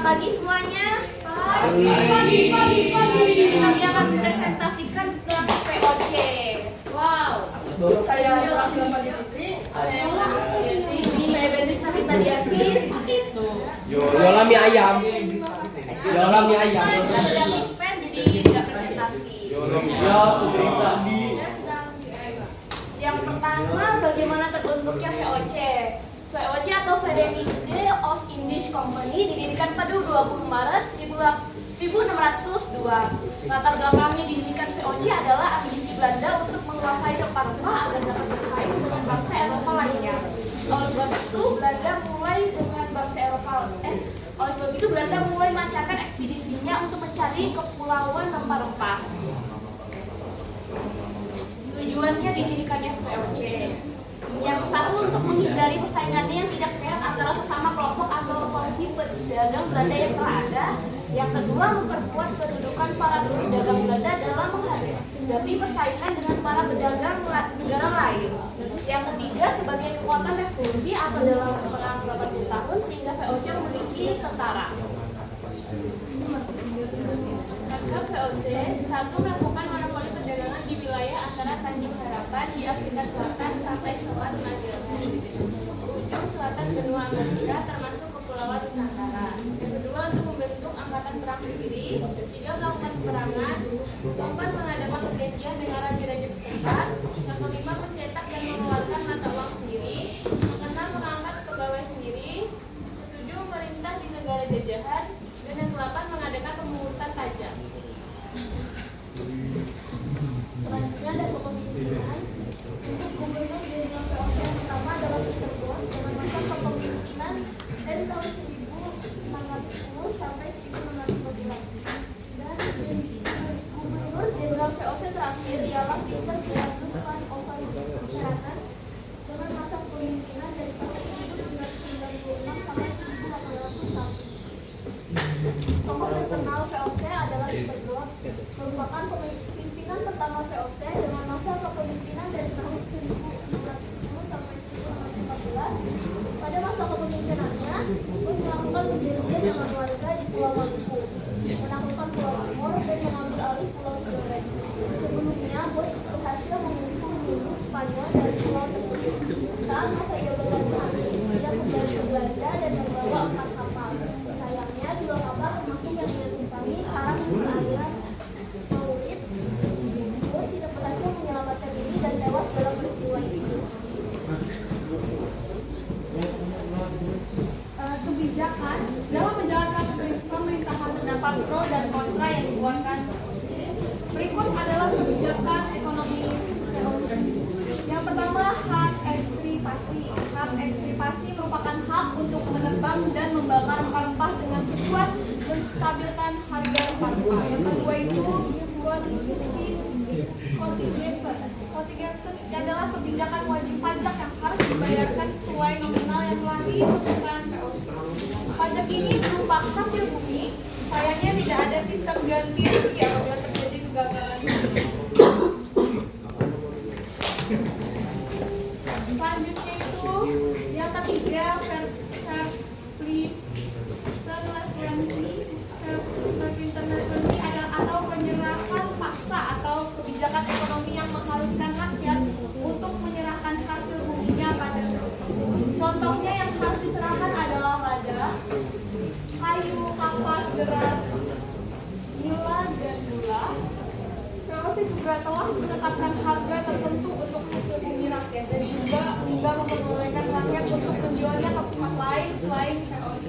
pagi semuanya. Pagi. Kami akan mempresentasikan tentang VOC. Wow. Saya Rahma Fitri. Saya Betty Sarita Diati. Yola mie ayam. Yola mie ayam. Saya sudah pen jadi tidak presentasi. Ya, sudah tadi. Yang pertama, bagaimana terbentuknya VOC? VOC atau Verenigde Oost-Indisch Compagnie didirikan pada 20 Maret 1602. Latar belakangnya didirikan VOC adalah ambisi Belanda untuk menguasai rempah-rempah agar dapat bersaing dengan bangsa Eropa lainnya. Oleh sebab itu, Belanda mulai melancarkan ekspedisinya untuk mencari kepulauan rempah-rempah. Tujuannya didirikannya VOC. Yang satu, untuk menghindari persaingannya yang tidak sehat antara sesama kelompok atau koalisi pedagang Belanda yang telah ada. Yang kedua, memperkuat kedudukan para pedagang Belanda dalam menghadapi persaingan dengan para pedagang negara lain. Yang ketiga, sebagai kekuatan revolusi atau dalam perang 80 tahun sehingga VOC memiliki tentara. Maka VOC satu, melakukan monopoli perdagangan di wilayah antara Tanjung Harapan di Afrika Selatan sampai Selat Magellan, ujung selatan benua Amerika termasuk Kepulauan Nusantara. Yang kedua, untuk membentuk angkatan perang sendiri. Tiga, melakukan peperangan. Keempat, mengadakan perjanjian dengan raja-raja setempat. Yang kelima, mencetak dan mengeluarkan mata uang sendiri. Yang keenam, mengangkat pegawai sendiri. Ketujuh, memerintah di negara jajahan. Dan yang delapan, mengadakan pemungutan pajak. Selanjutnya ada kepemimpinan. Untuk gubernur jenderal VOC yang pertama adalah Peter Bond dengan masa kepemimpinan dari tahun 1610 sampai 1614. Dan gubernur jenderal VOC terakhir ialah Peter Beatus van Overstraeten dengan masa kepemimpinan dari tahun 1796 sampai 1801. Tokoh terkenal VOC adalah Peter Bond, merupakan pimpinan pertama VOC dengan masa kepemimpinan dari tahun 1610 sampai 1614. Pada masa kepemimpinannya, Bond melakukan perjanjian dengan warga di Pulau Maluku, menaklukkan Pulau Timor dan mengambil alih Pulau Flores. Sebelumnya, Bond berhasil membunuh Spanyol dari pulau tersebut. Saat masa jabatannya habis, ia kembali ke Belanda dan membawa 4 kapal. Sayangnya, 2 kapal termasuk yang ia tumpangi karam di perairan Maurits. Bond tidak berhasil menyelamatkan diri dan tewas dalam peristiwa itu. Kebijakan dalam menjalankan pemerintahan terdapat pro dan kontra yang dikeluarkan. Berikut adalah kebijakan ekonomi VOC. Yang pertama, hak ekstripasi. Hak ekstripasi merupakan hak untuk menebang dan membakar rempah-rempah dengan tujuan menstabilkan harga rempah-rempah. Yang kedua itu kontingenter adalah kebijakan wajib pajak yang harus dibayarkan sesuai nominal yang telah ditentukan VOC. Pajak ini berupa hasil bumi. Sayangnya tidak ada sistem ganti rugi apabila terjadi kegagalan. Selanjutnya itu yang ketiga, atau penyerahan paksa atau kebijakan ekonomi yang mengharuskan rakyat untuk menyerahkan hasil buminya pada VOC. Contohnya yang harus diserahkan adalah lada, kayu, kapas, beras, nila, dan gula. VOC juga telah menetapkan harga tertentu untuk hasil bumi rakyat dan juga enggak memperbolehkan rakyat untuk menjualnya ke pihak lain selain VOC.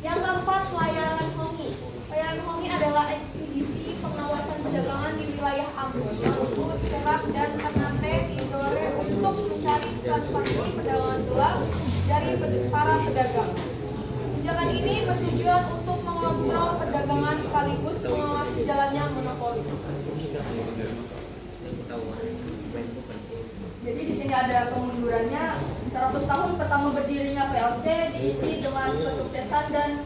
Yang keempat, pelayaran hongi. Pelayaran hongi adalah ekspedisi pengawasan perdagangan di wilayah Ambon, Maluku, Perak, dan Ternate, Tidore untuk mencari transaksi perdagangan gelap dari para pedagang. Kebijakan ini bertujuan untuk mengontrol perdagangan sekaligus mengawasi jalannya monopoli. Jadi di sini ada kemundurannya. 100 tahun pertama berdirinya VOC diisi dengan kesuksesan dan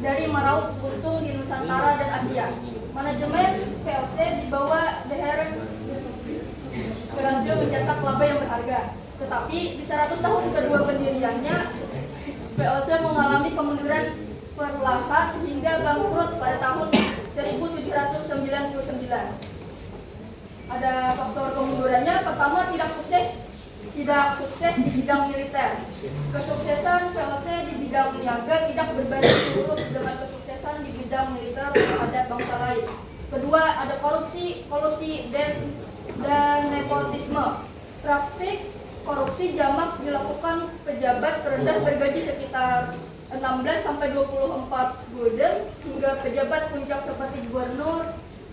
dari meraup untung di Nusantara dan Asia. Manajemen VOC di bawah Behren berhasil mencetak laba yang berharga. Tetapi di 100 tahun kedua pendiriannya, VOC mengalami kemunduran perlahan hingga bangkrut pada tahun 1799. Ada faktor kemundurannya. Pertama, tidak sukses di bidang militer. Kesuksesan VOC di bidang niaga tidak berbanding lurus dengan kesuksesan di bidang militer terhadap bangsa lain. Kedua, ada korupsi, kolusi, dan nepotisme. Praktik korupsi jamak dilakukan pejabat terendah bergaji sekitar 16-24 gulden hingga pejabat puncak seperti gubernur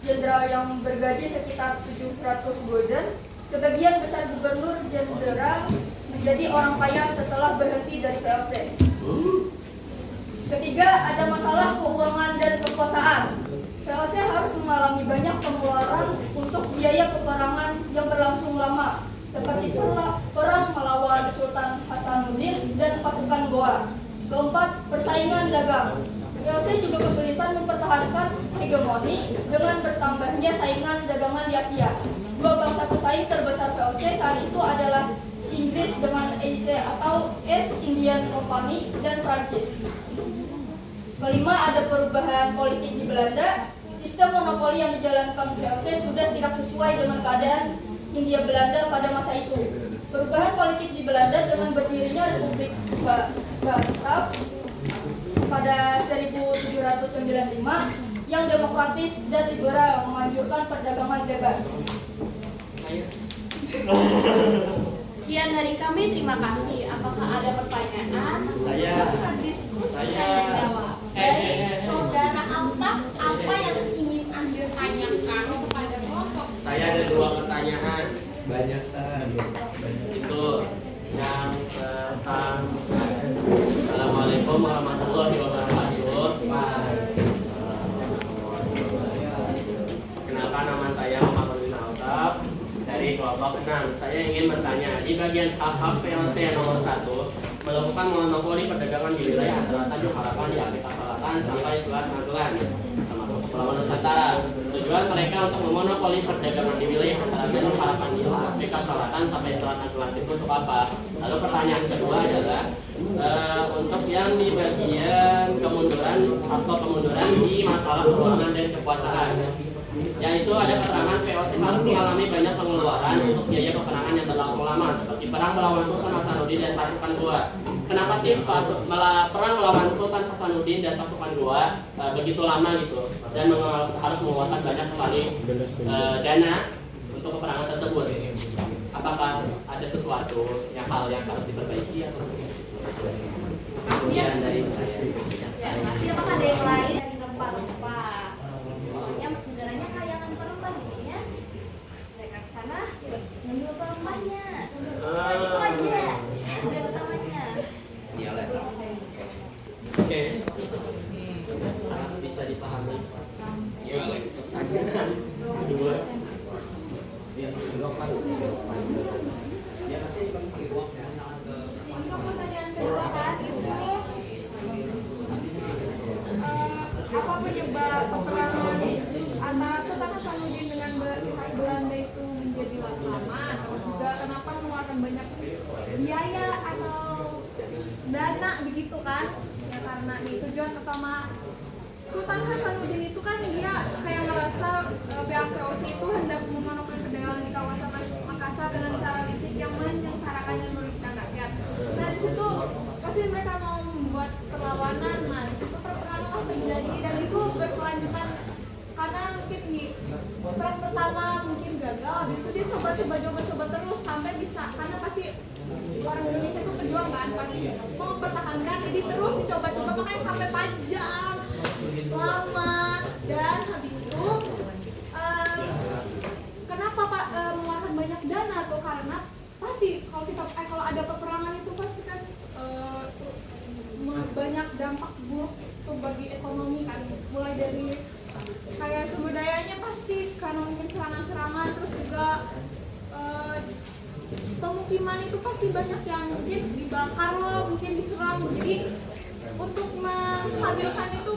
jenderal yang bergaji sekitar 700 gulden. Sebagian besar gubernur jenderal menjadi orang kaya setelah berhenti dari VOC. Ketiga, ada masalah keuangan dan kekuasaan. VOC harus mengalami banyak pengeluaran untuk biaya peperangan yang berlangsung lama, seperti perang melawan Sultan Hasanuddin dan pasukan Goa. Keempat, persaingan dagang. VOC juga kesulitan mempertahankan hegemoni dengan bertambahnya saingan dagangan di Asia. Dua bangsa pesaing terbesar VOC saat itu adalah Inggris dengan EIC atau East Indian Company dan Prancis. Kelima, ada perubahan politik di Belanda. Sistem monopoli yang dijalankan VOC sudah tidak sesuai dengan keadaan Hindia Belanda pada masa itu. Perubahan politik di Belanda dengan berdirinya Republik Batav pada 1795 yang demokratis dan liberal menganjurkan perdagangan bebas. Sekian dari kami, terima kasih. Apakah ada pertanyaan? Saya. Diskusi Saya. dan jawab. Baik, Saudara Altaf, apa yang ingin Anda tanyakan kepada kelompok? Saya ada 2 pertanyaan. Banyak tadi. Itu yang pertama. Assalamualaikum warahmatullahi wabarakatuh. Kenalkan, nama saya Muhammad bin Altaf dari kelompok 6. Saya ingin bertanya, di bagian hak-hak VOC nomor 1 melakukan monopoli perdagangan di wilayah antara Tanjung Harapan di Afrika Selatan sampai Selat Magelang termasuk Kepulauan Nusantara. Tujuan mereka untuk memonopoli perdagangan di wilayah antara Tanjung Harapan di Afrika Selatan sampai Selat Magelang itu untuk apa? Lalu pertanyaan kedua adalah untuk yang di bagian kemunduran atau pemunduran di masalah keuangan dan kekuasaan. Yaitu ada keterangan VOC harus mengalami banyak pengeluaran untuk biaya peperangan yang berlangsung lama seperti perang melawan Sultan Hasanuddin dan pasukan Goa. Kenapa sih perang melawan Sultan Hasanuddin dan pasukan Goa begitu lama gitu dan harus mengeluarkan banyak sekali dana untuk peperangan tersebut? Apakah ada sesuatu hal yang harus diperbaiki atau sesuatu? Kemudian dari saya. Ya, masih apakah ada yang lain dari rempah-rempah? Pokoknya negaranya kayangan perempah gitu ya. Mereka ke sana ngambil perempahnya. Itu aja. Ada utamanya. Iya lah. Oke. Sangat bisa dipahami. Iya lah. Pertanyaan kedua. Untuk pertanyaan kedua kan itu apa penyebab peperangan antara Sultan Hasanuddin dengan pihak Belanda itu menjadi lama, terus juga kenapa mengeluarkan banyak biaya atau dana begitu kan? Ya karena tujuan utama Sultan Hasanuddin itu kan dia kayak merasa pihak VOC itu hendak memonopoli perdagangan di kawasan Makassar dengan cara licik yang menyengsarakan dan merugikan rakyat. Nah di situ pasti mereka mau membuat perlawanan. Nah di situ peperangan terjadi dan itu berkelanjutan karena mungkin di perang pertama mungkin gagal, habis itu dia coba terus sampai bisa, karena pasti orang Indonesia itu pejuang kan, pasti mau mempertahankan, jadi terus dicoba-coba makanya sampai panjang lama. Dan habis itu kenapa Pak mengeluarkan banyak dana tuh? Karena pasti kalau ada peperangan itu pasti kan banyak dampak buruk tuh bagi ekonomi kan, mulai dari kayak sumber dayanya pasti karena mungkin serangan-serangan, terus juga pemukiman itu pasti banyak yang mungkin dibakar loh, mungkin diserang. Jadi untuk menstabilkan itu